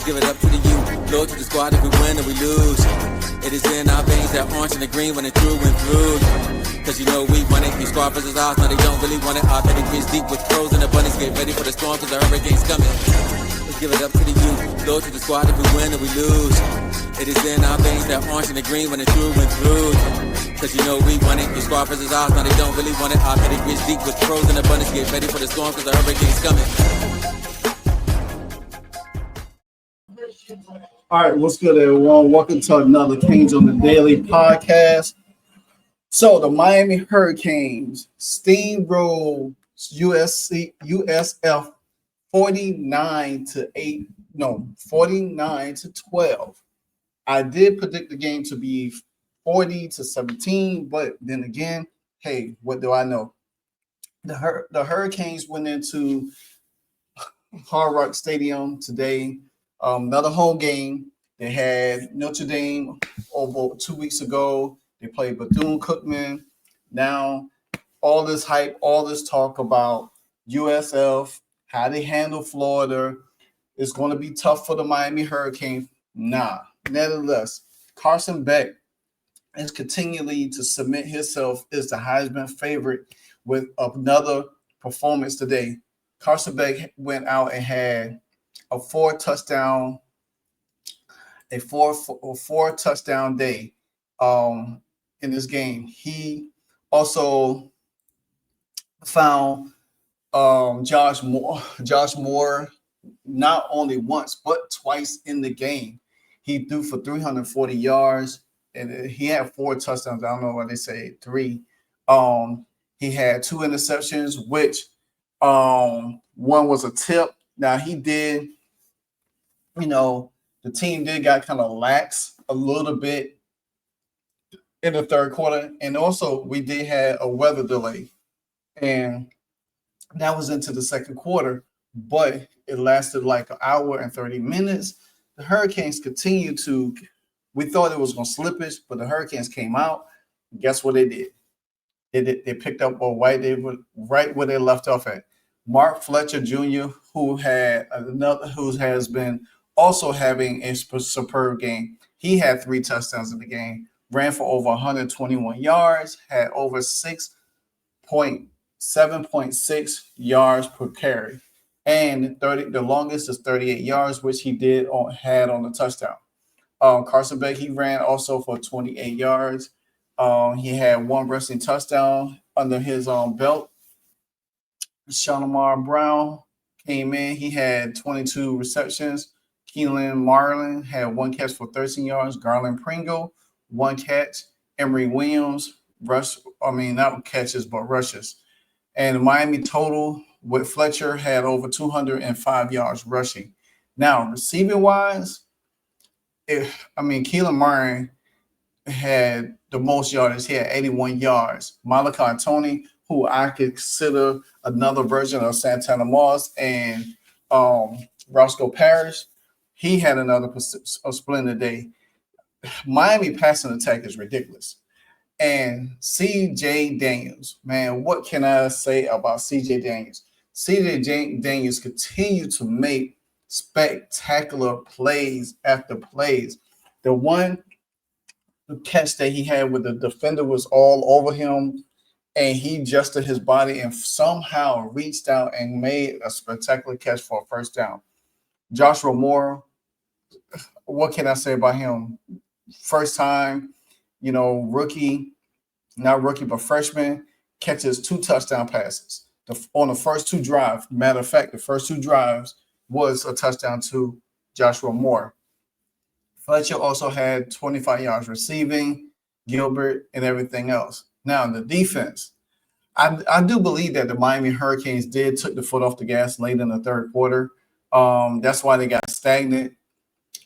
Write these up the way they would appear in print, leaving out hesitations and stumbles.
give it up to the U. Blow to the squad if we win or we lose. It is in our veins, that orange and the green when it's through and through. Cause you know we want it, you squad versus ours, now they don't really want it. Our pedigrees deep with pros and abundance, get ready for the storm cause the hurricane's coming. Let's give it up to the U. Blow to the squad if we win or we lose. It is in our veins, that orange and the green when it's through and through. Cause you know we want it, you squad versus ours, now they don't really want it. Our pedigrees deep with pros and abundance, get ready for the storm cause the hurricane's coming. All right, what's good, everyone? Welcome to another Canes on the Daily podcast. So the Miami Hurricanes steamrolled USF 49-12. I did predict the game to be 40-17, but then again, hey, what do I know? The Hurricanes went into Hard Rock Stadium today. Another home game. They had Notre Dame over 2 weeks ago. They played Bethune-Cookman. Now, all this hype, all this talk about USF, how they handle Florida, is going to be tough for the Miami Hurricanes. Nah. Nevertheless, CARSON Beck is continually to submit himself as the Heisman favorite with another performance today. CARSON Beck went out and had a four touchdown day in this game. He also found Josh Moore not only once but twice in the game. He threw for 340 yards and he had four touchdowns. I don't know why they say three. He had two interceptions, which one was a tip. Now he did, the team did got kind of lax a little bit in the third quarter. And also we did have a weather delay. And that was into the second quarter, but it lasted like an hour and 30 minutes. The Hurricanes continued to, we thought it was going to slippage, but the Hurricanes came out. Guess what they did? They picked up right where they left off at. Mark Fletcher Jr., who has been also having a superb game. He had 3 touchdowns in the game, ran for over 121 yards, had over 7.6 yards per carry. And the longest is 38 yards, which he had on the touchdown. CARSON Beck, he ran also for 28 yards. He had 1 rushing touchdown under his belt. Shalimar Brown came in. He had 22 receptions. Keelan Marlin had 1 catch for 13 yards. Garland Pringle, 1 catch. Emory Williams, not catches, but rushes. And Miami total with Fletcher had over 205 yards rushing. Now, receiving-wise, Keelan Marlin had the most yards. He had 81 yards. Malachi Tony, who I consider another version of Santana Moss and Roscoe Parrish, he had another splendid day. Miami passing attack is ridiculous. And C.J. Daniels, man, what can I say about C.J. Daniels? C.J. Daniels continue to make spectacular plays after plays. The one catch that he had with the defender was all over him, and he adjusted his body and somehow reached out and made a spectacular catch for a first down. Joshua Moore, what can I say about him? First time, freshman, catches 2 touchdown passes on the first 2 drives. Matter of fact, the first 2 drives was a touchdown to Joshua Moore. Fletcher also had 25 yards receiving, Gilbert, and everything else. Now, the defense, I do believe that the Miami Hurricanes took the foot off the gas late in the third quarter. That's why they got stagnant,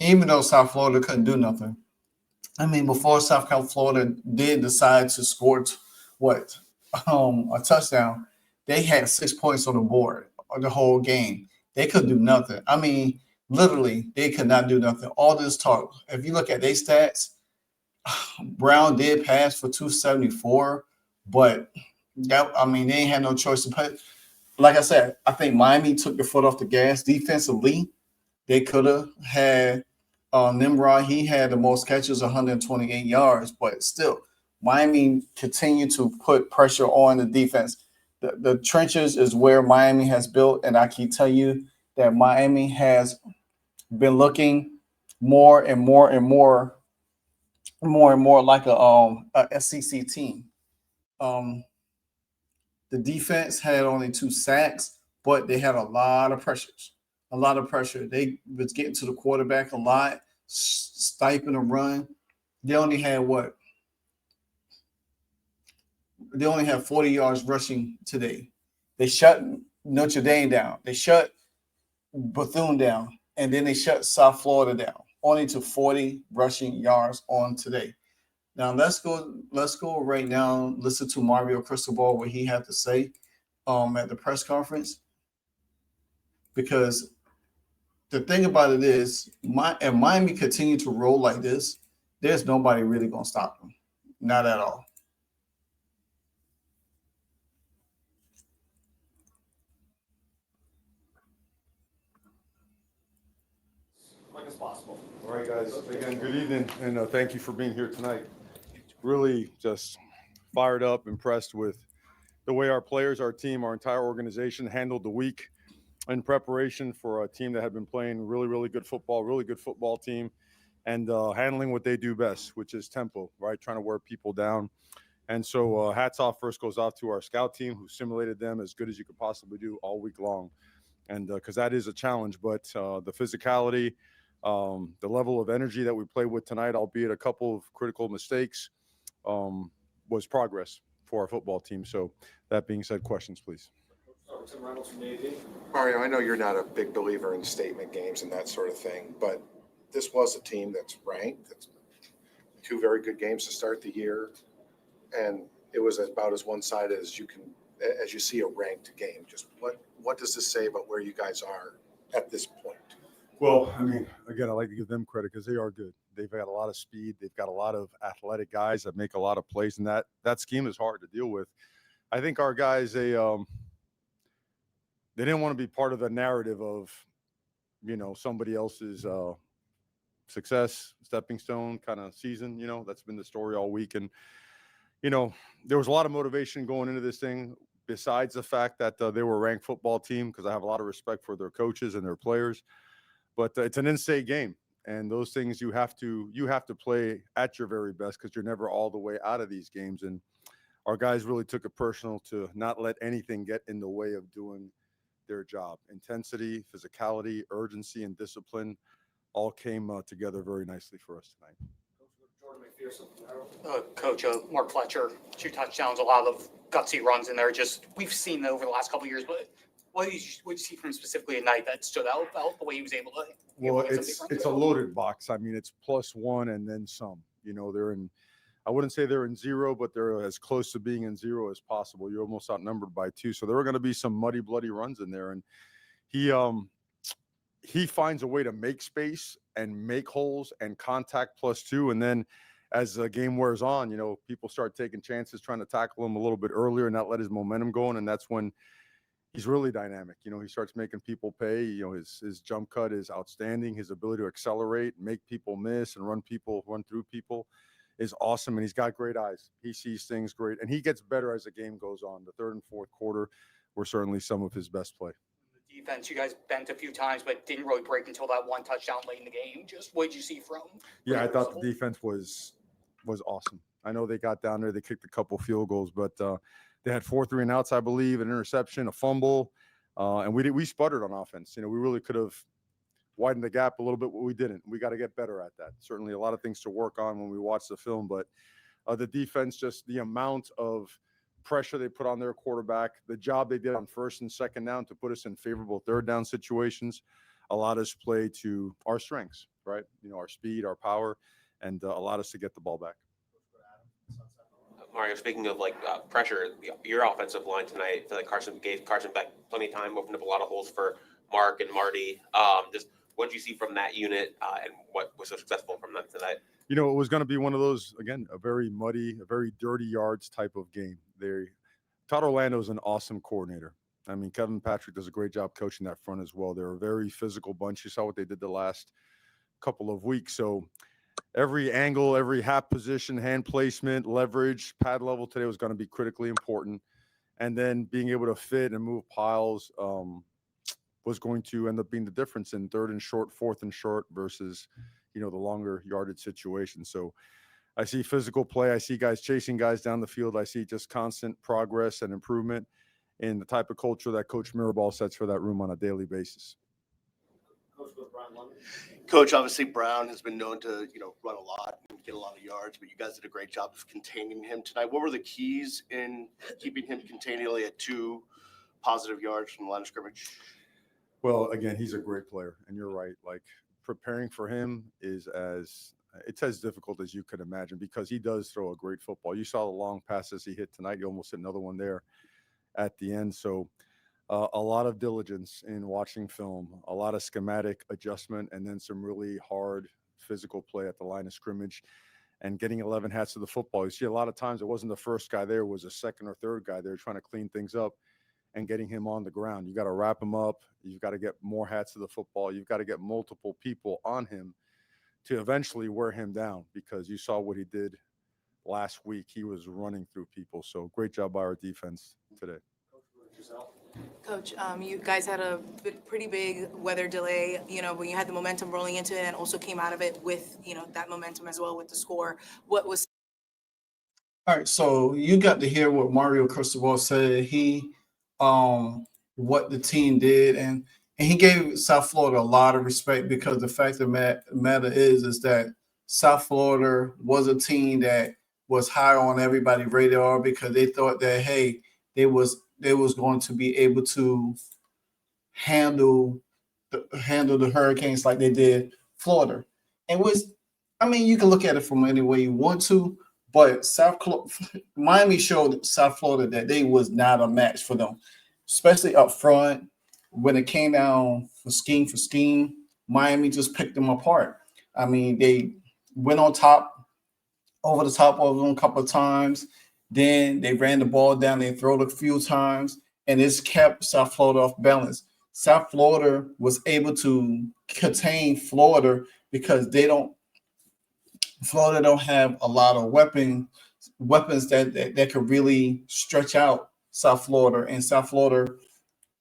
even though South Florida couldn't do nothing. Before South Florida did decide to score a touchdown, they had 6 points on the board the whole game. They couldn't do nothing. Literally, they could not do nothing. All this talk, if you look at their stats, Brown did pass for 274, but they ain't had no choice to put. Like I said, I think Miami took the foot off the gas defensively. They could have had Nimrod. He had the most catches, 128 yards, but still, Miami continued to put pressure on the defense. The trenches is where Miami has built, and I can tell you that Miami has been looking more and more and more like a SEC team. Um, the defense had only 2 sacks, but they had a lot of pressures. A lot of pressure. They was getting to the quarterback a lot, stiping a run. They only had what? They only had 40 yards rushing today. They shut Notre Dame down. They shut Bethune down, and then they shut South Florida down, only to 40 rushing yards on today. Now Let's go right now. Listen to Mario Cristobal what he had to say at the press conference, because the thing about it is, if Miami continue to roll like this, there's nobody really gonna stop them, not at all. As possible. All right, guys. Again, good evening, and thank you for being here tonight. Really just fired up, impressed with the way our players, our team, our entire organization handled the week in preparation for a team that had been playing really good football team, and handling what they do best, which is tempo, right? Trying to wear people down. And so hats off first goes off to our scout team, who simulated them as good as you could possibly do all week long. And because that is a challenge, but the physicality, the level of energy that we played with tonight, albeit a couple of critical mistakes, was progress for our football team. So that being said, questions, please. Tim Reynolds from AV. Mario, I know you're not a big believer in statement games and that sort of thing, but this was a team that's ranked. That's 2 very good games to start the year, and it was about as one-sided as you see a ranked game. Just what does this say about where you guys are at this point? Well, I mean, again, I like to give them credit because they are good. They've got a lot of speed. They've got a lot of athletic guys that make a lot of plays, and that scheme is hard to deal with. I think our guys, they didn't want to be part of the narrative of, somebody else's success, stepping stone kind of season. That's been the story all week. And, there was a lot of motivation going into this thing, besides the fact that they were a ranked football team, because I have a lot of respect for their coaches and their players. But it's an in-state game, and those things you have to play at your very best, because you're never all the way out of these games. And our guys really took it personal to not let anything get in the way of doing their job. Intensity, physicality, urgency, and discipline all came together very nicely for us tonight. Coach, Mark Fletcher, 2 touchdowns, a lot of gutsy runs in there. Just we've seen over the last couple of years, but what did you see from specifically at night that stood out the way he was able to? Well, it's a loaded box. I mean, it's +1 and then some. They're in. I wouldn't say they're in 0, but they're as close to being in 0 as possible. You're almost outnumbered by 2, so there are going to be some muddy, bloody runs in there, and he finds a way to make space and make holes and contact +2, and then as the game wears on, people start taking chances, trying to tackle him a little bit earlier and not let his momentum go, and that's when he's really dynamic. He starts making people pay. His jump cut is outstanding. His ability to accelerate, make people miss, and run through people is awesome. And he's got great eyes. He sees things great, and he gets better as the game goes on. The third and fourth quarter were certainly some of his best play. The defense, you guys bent a few times, but didn't really break until that 1 touchdown late in the game. Just what did you see from? Yeah, I thought the defense was awesome. I know they got down there, they kicked a couple field goals, but they had 4 3-and-outs, I believe, an interception, a fumble, and we sputtered on offense. We really could have widened the gap a little bit, but we didn't. We got to get better at that. Certainly a lot of things to work on when we watch the film, but the defense, just the amount of pressure they put on their quarterback, the job they did on 1st and 2nd down to put us in favorable 3rd down situations, allowed us to play to our strengths, right? Our speed, our power, and allowed us to get the ball back. Mario, speaking of pressure, your offensive line tonight, I feel like Carson Beck plenty of time, opened up a lot of holes for Mark and Marty. Just what did you see from that unit, and what was so successful from them tonight? It was going to be one of those, again, a very muddy, a very dirty yards type of game. Todd Orlando's an awesome coordinator. I mean, Kevin Patrick does a great job coaching that front as well. They're a very physical bunch. You saw what they did the last couple of weeks. So every angle, every half position, hand placement, leverage, pad level today was going to be critically important. And then being able to fit and move piles was going to end up being the difference in third and short, fourth and short versus, the longer yardage situation. So I see physical play. I see guys chasing guys down the field. I see just constant progress and improvement in the type of culture that Coach Mirabal sets for that room on a daily basis. Coach, obviously Brown has been known to, run a lot and get a lot of yards, but you guys did a great job of containing him tonight. What were the keys in keeping him contained only at 2 positive yards from the line of scrimmage? Well, again, he's a great player, and you're right. Like, preparing for him it's as difficult as you could imagine because he does throw a great football. You saw the long passes he hit tonight. You almost hit another one there at the end. So a lot of diligence in watching film, a lot of schematic adjustment, and then some really hard physical play at the line of scrimmage and getting 11 hats to the football. You see a lot of times it wasn't the first guy there, it was a second or third guy there trying to clean things up and getting him on the ground. You got to wrap him up. You've got to get more hats to the football. You've got to get multiple people on him to eventually wear him down because you saw what he did last week. He was running through people. So great job by our defense today. Coach, you guys had a pretty big weather delay, when you had the momentum rolling into it and also came out of it with, that momentum as well with the score. What was... All right, so you got to hear what Mario Cristobal said. He, what the team did, and he gave South Florida a lot of respect because the fact of the matter is that South Florida was a team that was high on everybody's radar because they thought that, hey, they was going to be able to handle the Hurricanes like they did Florida. And you can look at it from any way you want to, but Miami showed South Florida that they was not a match for them, especially up front. When it came down for scheme, Miami just picked them apart. I mean, they went over the top of them a couple of times. Then they ran the ball down, they threw it a few times, and it's kept South Florida off balance. South Florida was able to contain Florida because Florida don't have a lot of weapons that could really stretch out South Florida, and South Florida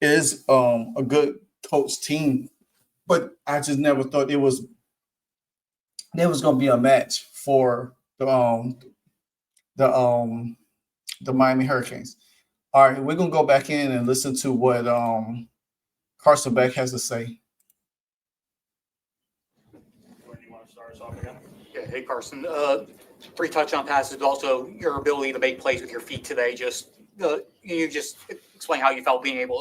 is a good coach team, but I just never thought there was going to be a match for the Miami Hurricanes. All right, we're gonna go back in and listen to what Carson Beck has to say. Where do you want to start us off again? Yeah, hey Carson. 3 touchdown passes, but also your ability to make plays with your feet today. You just explain how you felt being able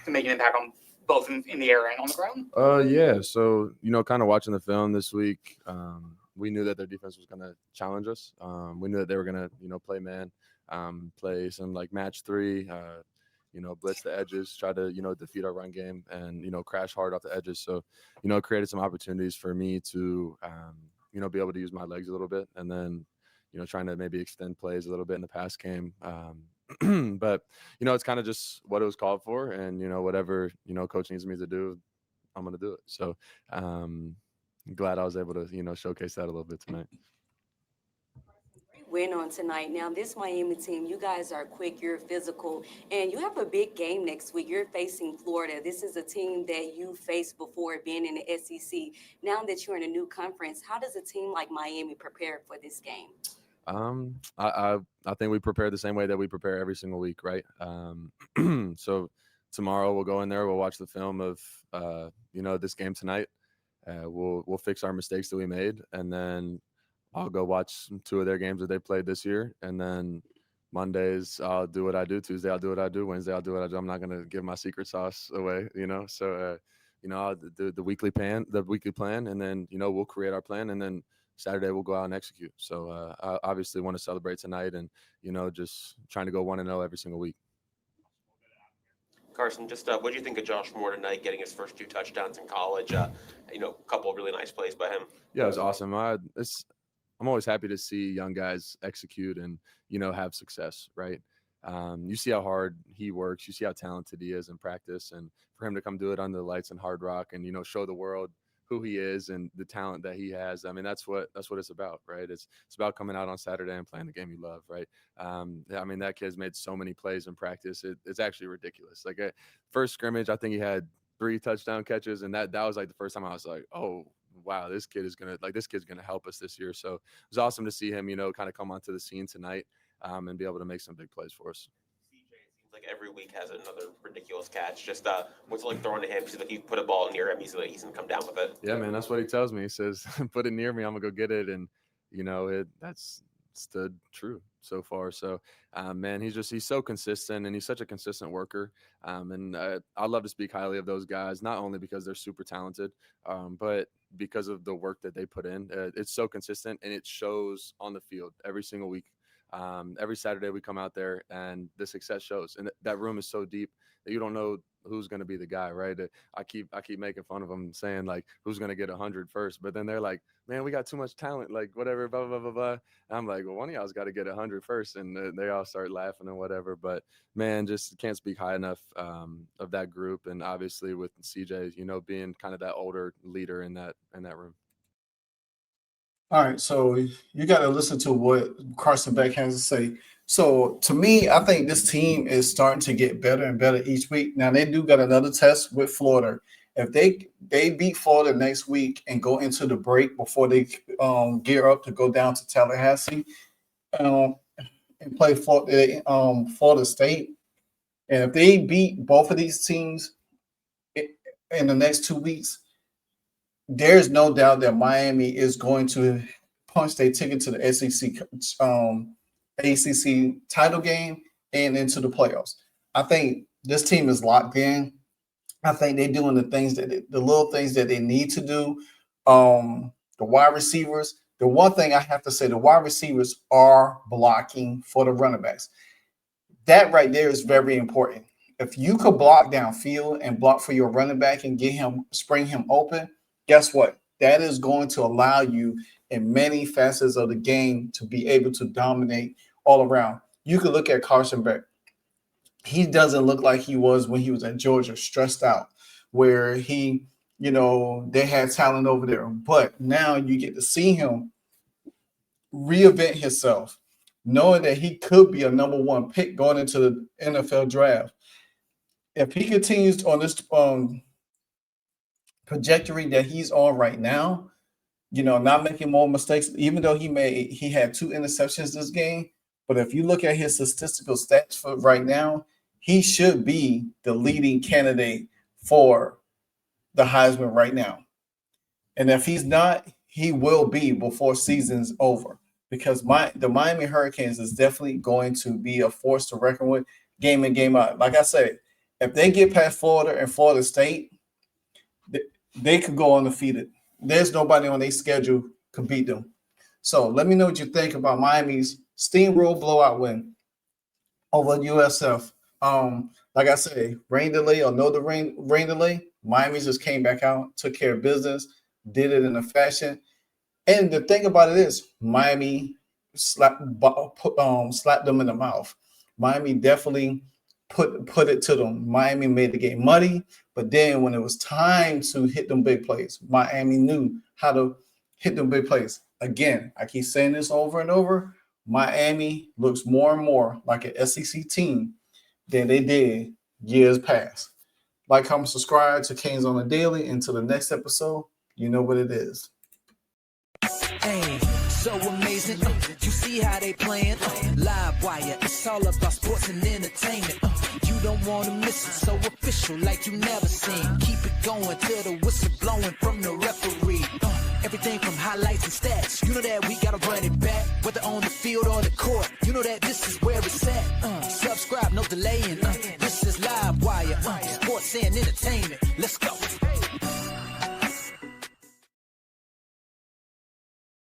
to make an impact on both in the air and on the ground. Yeah. So kind of watching the film this week, we knew that their defense was going to challenge us. We knew that they were going to play man, play some like match 3. Blitz the edges, try to defeat our run game, and crash hard off the edges. So created some opportunities for me to be able to use my legs a little bit, and then trying to maybe extend plays a little bit in the pass game. But it's kind of just what it was called for, and whatever coach needs me to do, I'm gonna do it. So glad I was able to showcase that a little bit tonight. Win on tonight. Now, this Miami team, you guys are quick, you're physical, and you have a big game next week. You're facing Florida. This is a team that you faced before being in the SEC. Now that you're in a new conference, how does a team like Miami prepare for this game? I think we prepare the same way that we prepare every single week, right? So tomorrow we'll go in there, we'll watch the film of this game tonight. We'll fix our mistakes that we made, and then I'll go watch 2 of their games that they played this year, and then Mondays I'll do what I do. Tuesday I'll do what I do. Wednesday I'll do what I do. I'm not gonna give my secret sauce away, So I'll do the weekly plan, and then we'll create our plan, and then Saturday we'll go out and execute. So I obviously want to celebrate tonight, and just trying to go 1-0 every single week. Carson, just what do you think of Josh Moore tonight, getting his first 2 touchdowns in college? A couple of really nice plays by him. Yeah, it was awesome. I'm always happy to see young guys execute and have success, right? You see how hard he works. You see how talented he is in practice, and for him to come do it under the lights in Hard Rock and, show the world who he is and the talent that he has. I mean, that's what it's about, right? It's about coming out on Saturday and playing the game you love, right? I mean, that kid's made so many plays in practice. It's actually ridiculous. Like at first scrimmage, I think he had 3 touchdown catches, and that was like the first time I was like, oh, wow, this kid's gonna help us this year. So it was awesome to see him, kind of come onto the scene tonight and be able to make some big plays for us. Like every week has another ridiculous catch. Just what's it like throwing to him? Because like you put a ball near him, he's gonna come down with it. Yeah, man, that's what he tells me. He says, "Put it near me, I'm gonna go get it," and that's stood true so far. So, man, he's so consistent, and he's such a consistent worker. And I love to speak highly of those guys, not only because they're super talented, but because of the work that they put in. It's so consistent, and it shows on the field every single week. Every Saturday we come out there and the success shows, and that room is so deep that you don't know who's going to be the guy, right? I keep making fun of them saying like, who's going to get 100 first, but then they're like, man, we got too much talent, like whatever, blah, blah, blah, blah. And I'm like, well, one of y'all's got to get 100 first. And they all start laughing and whatever, but man, just can't speak high enough of that group. And obviously with CJ, being kind of that older leader in that room. All right, so you got to listen to what Carson Beck has to say. So to me, I think this team is starting to get better and better each week. Now they do got another test with Florida. If they beat Florida next week and go into the break before they gear up to go down to Tallahassee and play Florida State, and if they beat both of these teams in the next 2 weeks, there's no doubt that Miami is going to punch their ticket to the SEC ACC title game and into the playoffs. I think this team is locked in. I think they're doing the little things that they need to do. The wide receivers. The one thing I have to say, the wide receivers are blocking for the running backs. That right there is very important. If you could block downfield and block for your running back and spring him open, guess what? That is going to allow you in many facets of the game to be able to dominate all around. You can look at Carson Beck. He doesn't look like he was when he was at Georgia, stressed out, where they had talent over there. But now you get to see him reinvent himself, knowing that he could be a number 1 pick going into the NFL draft. If he continues on this trajectory that he's on right now, not making more mistakes, even though he had 2 interceptions this game. But if you look at his statistical stats for right now, he should be the leading candidate for the Heisman right now. And if he's not, he will be before season's over, because the Miami Hurricanes is definitely going to be a force to reckon with game in, game out. Like I said, if they get past Florida and Florida State, they could go undefeated. There's nobody on their schedule could beat them. So let me know what you think about Miami's steamroll blowout win over USF. Like I say, rain delay or no rain delay, Miami just came back out, took care of business, did it in a fashion. And the thing about it is, Miami slapped them in the mouth. Miami definitely put it to them. Miami made the game muddy, but then when it was time to hit them big plays, Miami knew how to hit them big plays. Again, I keep saying this over and over, Miami looks more and more like an SEC team than they did years past. Like, comment, subscribe to Canes on the Daily. Until the next episode, you know what it is. Hey, so amazing. You see how they playing? Live wire. It's all about sports and entertainment. You don't want to miss it. So official, like you never seen. Keep it going till the whistle blowing from the referee. Everything from highlights and stats. You know that we gotta run it back, whether on the field or the court. You know that this is where it's at. Subscribe, no delaying. This is Live Wire. Sports and entertainment. Let's go.